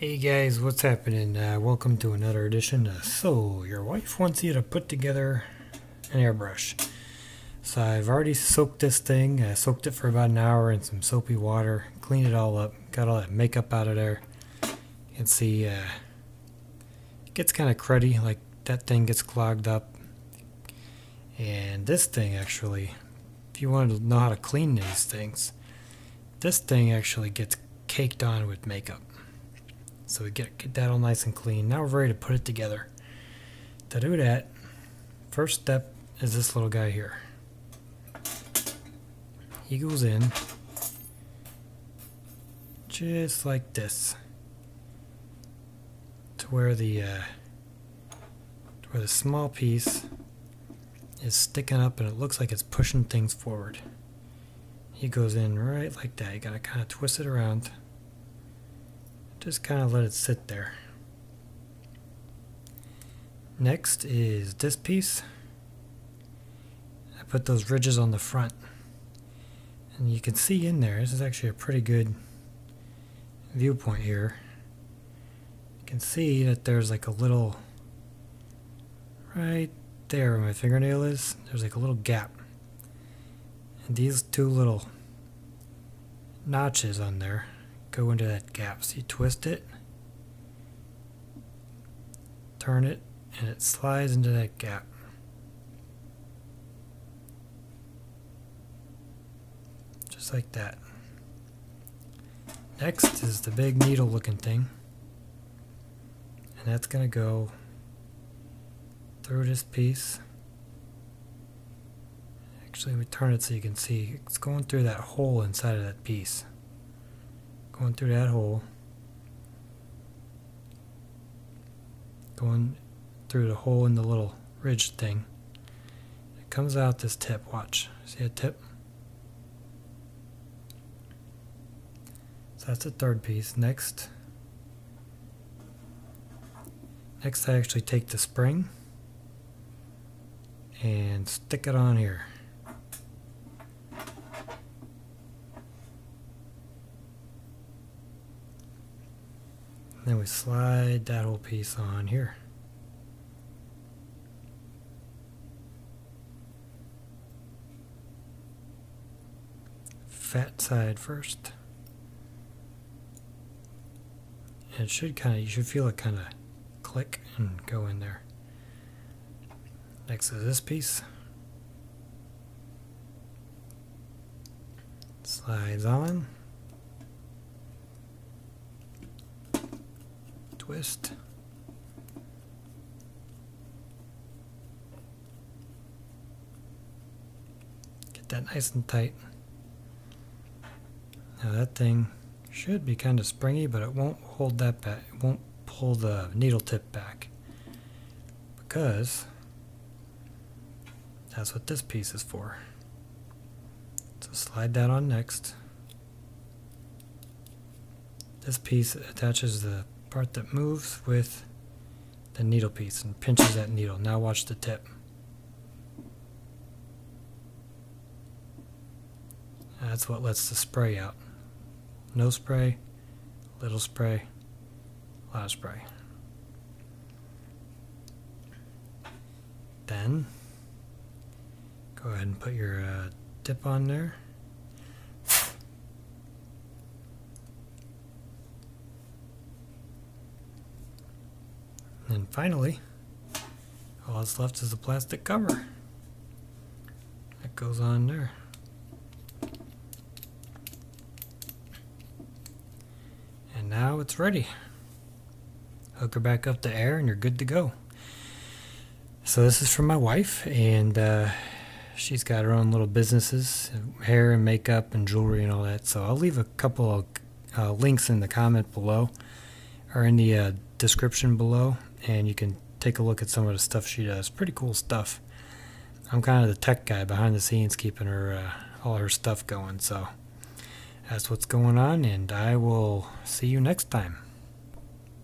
Hey guys, what's happening? Welcome to another edition. So, your wife wants you to put together an airbrush. So I've already soaked this thing. I soaked it for about an hour in some soapy water. Cleaned it all up. Got all that makeup out of there. You can see it gets kind of cruddy, like that thing gets clogged up. And this thing actually, if you want to know how to clean these things, this thing actually gets caked on with makeup. So we get that all nice and clean. Now we're ready to put it together. To do that, first step is this little guy here. He goes in just like this, to where the small piece is sticking up and it looks like it's pushing things forward. He goes in right like that. You gotta kind of twist it around. Just kind of let it sit there. Next is this piece. I put those ridges on the front. And you can see in there, this is actually a pretty good viewpoint here. You can see that there's like a little, right there where my fingernail is, there's like a little gap. And these two little notches on there go into that gap. So you twist it, turn it, and it slides into that gap. Just like that. Next is the big needle looking thing. And that's going to go through this piece. Actually, let me turn it so you can see. It's going through that hole inside of that piece. Going through that hole, going through the hole in the little ridge thing. It comes out this tip. Watch. See a tip? So that's the third piece. Next I actually take the spring and stick it on here. Then we slide that whole piece on here. Fat side first. And it should you should feel it kind of click and go in there. Next is this piece. Slides on. Twist. Get that nice and tight. Now that thing should be kind of springy, but it won't hold that back. It won't pull the needle tip back, because that's what this piece is for. So slide that on next. This piece attaches the part that moves with the needle piece and pinches that needle. Now watch the tip. That's what lets the spray out. No spray, little spray, a lot of spray. Then go ahead and put your dip on there. And finally, all that's left is the plastic cover. That goes on there. And now it's ready. Hook her back up to air and you're good to go. So this is from my wife, and she's got her own little businesses, hair and makeup and jewelry and all that. So I'll leave a couple of links in the comment below, or in the description below, and you can take a look at some of the stuff she does. Pretty cool stuff. I'm kind of the tech guy behind the scenes, keeping her all her stuff going. So that's what's going on, and I will see you next time.